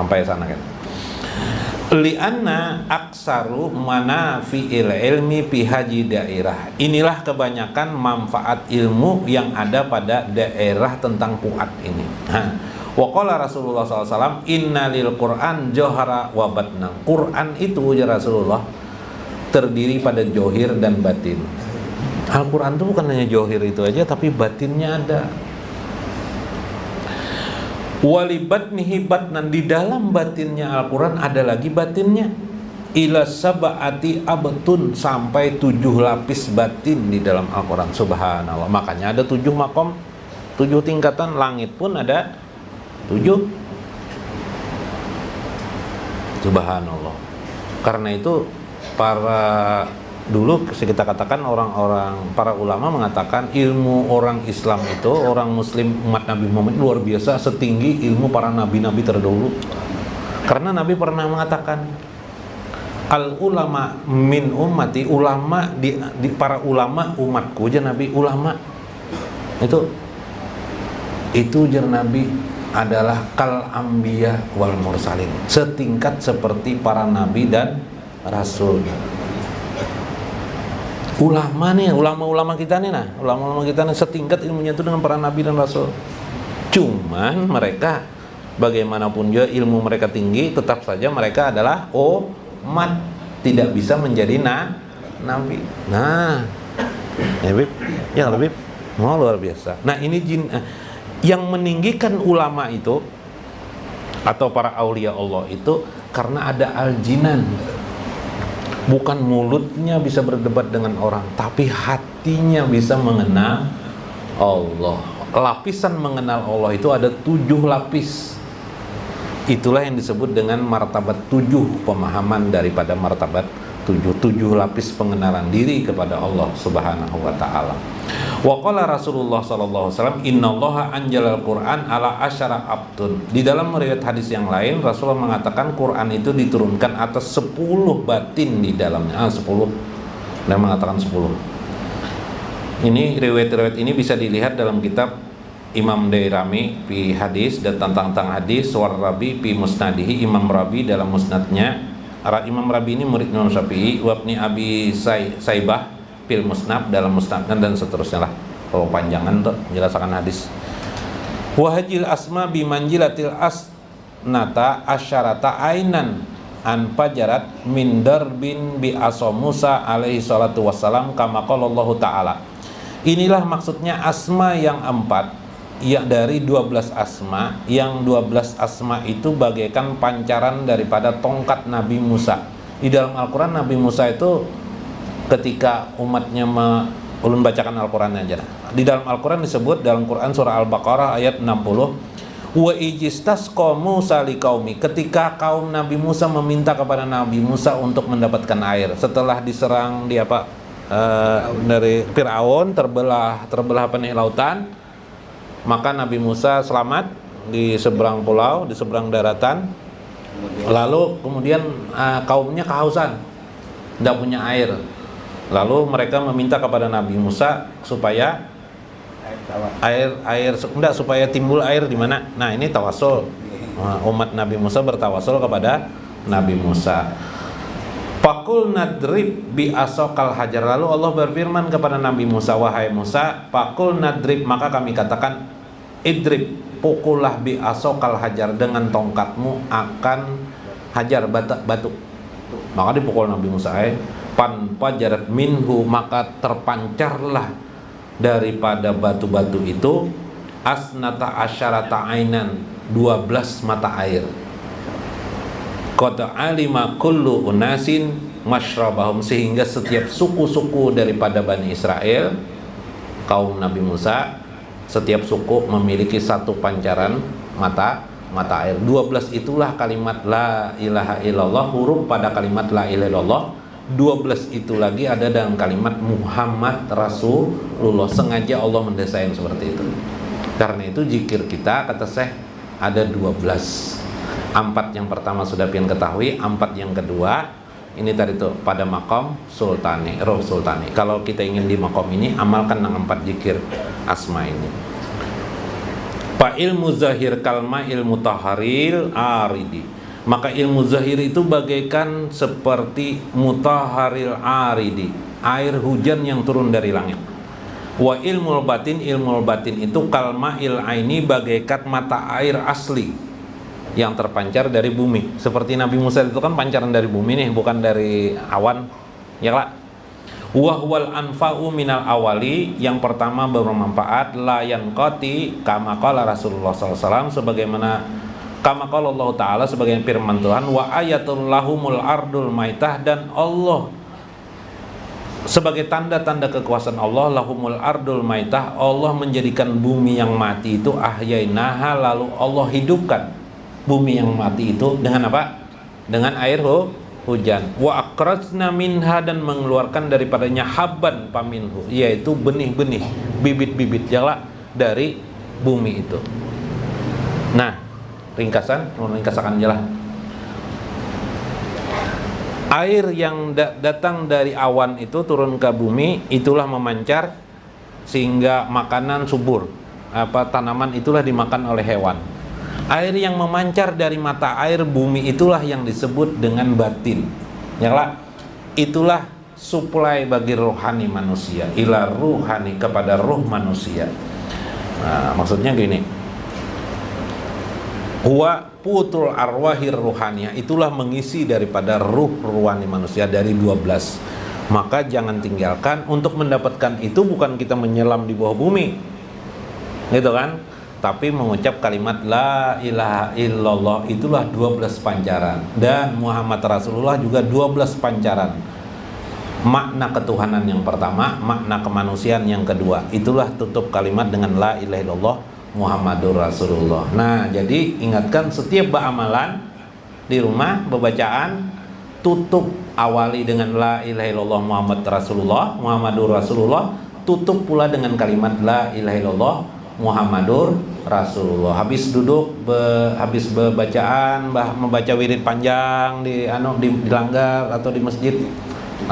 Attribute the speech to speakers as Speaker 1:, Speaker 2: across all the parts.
Speaker 1: sampai sana kan. Li'anna aksaru manafi'il ilmi fi haji daerah. Inilah kebanyakan manfaat ilmu yang ada pada daerah tentang Fuad ini. Wa qala Rasulullah SAW, inna lil Qur'an johara wa batna. Quran itu ya Rasulullah terdiri pada johir dan batin. Al-Quran itu bukan hanya johir itu aja, tapi batinnya ada. Walibatnihi batnan, di dalam batinnya Al-Quran ada lagi batinnya. Ila sab'ati abtun, sampai 7 lapis batin di dalam Al-Quran. Subhanallah. Makanya ada 7 makom, 7 tingkatan. Langit pun ada 7. Subhanallah. Karena itu dulu kita katakan orang-orang, para ulama mengatakan ilmu orang Islam itu, orang Muslim umat Nabi Muhammad luar biasa, setinggi ilmu para nabi-nabi terdahulu. Karena Nabi pernah mengatakan, al ulama min ummati, ulama di para ulama umatku, aja Nabi ulama itu jar Nabi adalah kal anbiya wal mursalin, setingkat seperti para nabi dan rasul. Ulama-ulama kita nih setingkat ilmunya itu dengan para nabi dan rasul. Cuman mereka bagaimanapun juga ilmu mereka tinggi, tetap saja mereka adalah umat, tidak bisa menjadi nabi. Nah, ya lebih luar biasa. Nah, ini yang meninggikan ulama itu atau para aulia Allah itu karena ada al-jinan. Bukan mulutnya bisa berdebat dengan orang, tapi hatinya bisa mengenal Allah. Lapisan mengenal Allah itu ada 7 lapis. Itulah yang disebut dengan martabat 7, pemahaman daripada martabat 7 lapis pengenalan diri kepada Allah Subhanahu wa ta'ala. Wa qala Rasulullah sallallahu alaihi wasallam, innallaha anjalal Qur'an ala asyara abtun. Di dalam riwayat hadis yang lain Rasulullah mengatakan Quran itu diturunkan atas 10 batin di dalamnya. 10. Dan mengatakan 10. Ini riwayat-riwayat ini bisa dilihat dalam kitab Imam Dairami fi hadis dan tentang hadis, Warrabi fi musnadihi, Imam Rabi dalam musnadnya. Imam Rabi ini murid Imam Syafi'i, wabni Abi Saibah fil musnad dalam musnadnya, dan seterusnya lah. Kalau panjangan tuh menjelaskan hadis. Wahajil asma bimanjilatil asnata asyarata ainan an fajarat min darbin bi aso Musa alaihi salatu wassalam kama qala Allah ta'ala. Inilah maksudnya asma yang 4, ya dari 12 asma, yang 12 asma itu bagaikan pancaran daripada tongkat Nabi Musa. Di dalam Al-Quran Nabi Musa itu ketika umatnya ulun bacakan Al-Quran aja. Di dalam Al-Quran disebut dalam Quran surah Al-Baqarah ayat 60, wa ijistasqa Musa liqaumi, ketika kaum Nabi Musa meminta kepada Nabi Musa untuk mendapatkan air setelah diserang dari Fir'aun, terbelah benih lautan. Maka Nabi Musa selamat di seberang pulau, di seberang daratan. Lalu kemudian kaumnya kehausan, tidak punya air. Lalu mereka meminta kepada Nabi Musa supaya supaya timbul air di mana? Nah, ini tawasul. Umat Nabi Musa bertawasul kepada Nabi Musa. Fakul nadrib bi asokal hajar. Lalu Allah berfirman kepada Nabi Musa, wahai Musa, fakul nadrib, maka kami katakan, idrib, pukullah bi asokal hajar, dengan tongkatmu akan hajar batu. Maka dipukul Nabi Musa, panfajarat minhu, maka terpancarlah daripada batu-batu itu asnata asyarata ainan, 12 mata air. Qad alima kullu unasin masyrabahum, sehingga setiap suku-suku daripada Bani Israel, kaum Nabi Musa, setiap suku memiliki satu pancaran mata air. 12 itulah kalimat la ilaha illallah, huruf pada kalimat la ilaha illallah. 12 itu lagi ada dalam kalimat Muhammad Rasulullah. Sengaja Allah mendesain seperti itu. Karena itu zikir kita, kata Syekh, ada 12. 4 yang pertama sudah pian ketahui, 4 yang kedua ini tadi tuh pada makom sultani, roh sultani. Kalau kita ingin di makom ini, amalkan yang 4 zikir asma ini. Fa ilmu zahir kalma ilmu taharil aridi. Maka ilmu zahir itu bagaikan seperti mutaharil aridi, air hujan yang turun dari langit. Wa ilmu batin itu kalma'il aini, bagaikan mata air asli yang terpancar dari bumi. Seperti Nabi Musa itu kan pancaran dari bumi nih, bukan dari awan, ya lah. Wa huwal anfa'u minal awali, yang pertama bermanfaat, la yanqati kama qala Rasulullah SAW, sebagaimana kama qala Allah Ta'ala, sebagai firman Tuhan, wa ayatul lahumul ardul maitah, dan Allah sebagai tanda-tanda kekuasaan Allah, lahumul ardul maitah, Allah menjadikan bumi yang mati itu ahyainaha, lalu Allah hidupkan bumi yang mati itu dengan apa? Dengan air hujan. Wa akrajna minha, dan mengeluarkan daripadanya habban paminhu, yaitu benih-benih, bibit-bibit jala dari bumi itu. Nah, ringkasan jelas. Air yang datang dari awan itu turun ke bumi, itulah memancar sehingga makanan subur, tanaman itulah dimakan oleh hewan. Air yang memancar dari mata air bumi itulah yang disebut dengan batin. Yalah, itulah suplai bagi rohani manusia, ila ruhani, kepada ruh manusia. Nah, maksudnya gini, huwa putul arwahir ruhaniyah, itulah mengisi daripada ruh ruhani manusia dari 12. Maka jangan tinggalkan. Untuk mendapatkan itu bukan kita menyelam di bawah bumi, gitu kan, tapi mengucap kalimat la ilaha illallah, itulah 12 pancaran. Dan Muhammad Rasulullah juga 12 pancaran. Makna ketuhanan yang pertama, makna kemanusiaan yang kedua, itulah tutup kalimat dengan la ilaha illallah Muhammadur Rasulullah. Nah, jadi ingatkan setiap amalan di rumah, bacaan, tutup awali dengan la ilaha illallah Muhammad Rasulullah, Muhammadur Rasulullah, tutup pula dengan kalimat la ilaha illallah Muhammadur Rasulullah. Habis duduk, habis bacaan, membaca wirid panjang di langgar atau di masjid,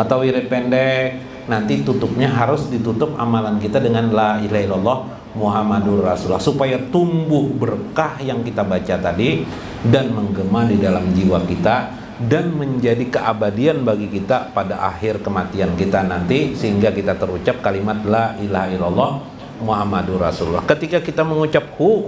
Speaker 1: atau wirid pendek, nanti tutupnya harus ditutup amalan kita dengan la ilaha illallah Muhammadur Rasulullah, supaya tumbuh berkah yang kita baca tadi dan menggema di dalam jiwa kita dan menjadi keabadian bagi kita pada akhir kematian kita nanti, sehingga kita terucap kalimat la ilaha illallah Muhammadur Rasulullah. Ketika kita mengucap hu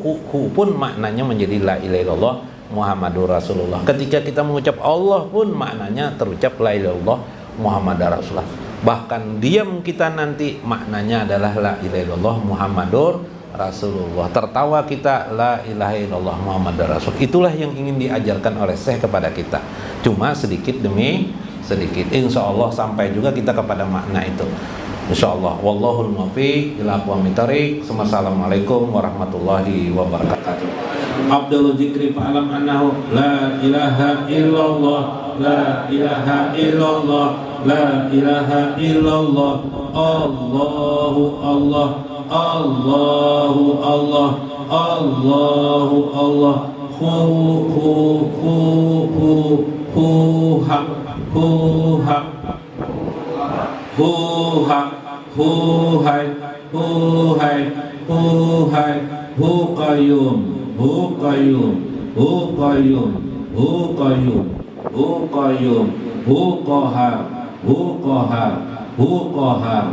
Speaker 1: pun maknanya menjadi la ilaha illallah Muhammadur Rasulullah. Ketika kita mengucap Allah pun maknanya terucap la ilaha illallah Muhammadur Rasulullah. Bahkan diam kita nanti maknanya adalah la ilaha illallah Muhammadur Rasulullah. Tertawa kita la ilaha illallah Muhammadur Rasul. Itulah yang ingin diajarkan oleh Syekh kepada kita. Cuma sedikit demi sedikit. Insya Allah sampai juga kita kepada makna itu. Insya Allah. Wallahul muwaffiq ila aqwamit thoriq. Assalamualaikum warahmatullahi wabarakatuh. Abdul Zikri fa'alam annahu la ilaha illallah, la ilaha illallah, la ilaha illallah, Allahu Allah, Allahu Allah, Allahu Allah, hak, qayyum, qayyum, qayyum, qayyum, qayyum, qahar, qahar, qahar,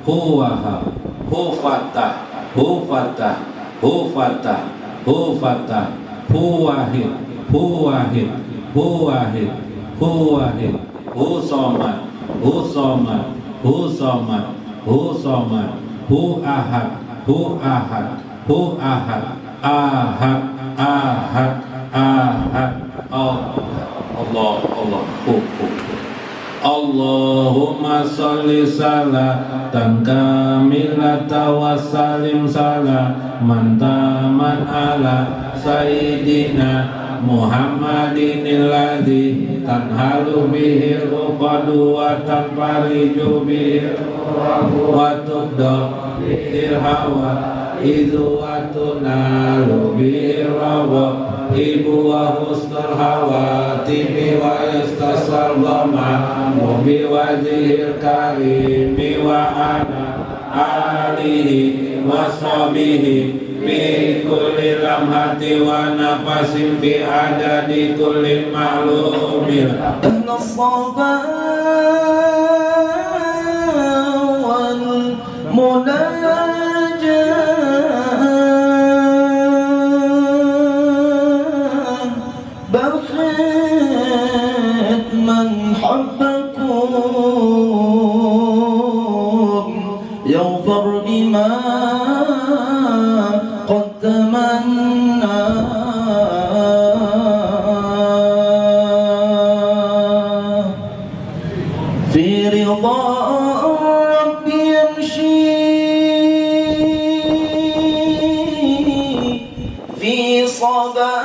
Speaker 1: qahar, hufatah, hufatah, hufatah, hufatah, huwahid, huwahid, huwahid, huwahid, husomad, husomad, husomad, husomad, huahad, huahad, huahad, ahad, ahad, ahad, Allah, Allah, Allahumma sholli salatan kamilatan wa salim salaman taman ala sayyidina Muhammadin alladzi tanhalu bihi al-uqadu wa tanfariju bihi wa tudda bihi al-hawa idhu wa tunalu bihi al-rawa ibu wa husnul hawatimi wa istasal dhamamu biwajihil karimi wa ana alihi wa sahbihi fi kulli lamhati wa nafasin bi adadi kulli ma'lumin.
Speaker 2: يغفر بما قدمنا في رضا ربي يمشي في صبا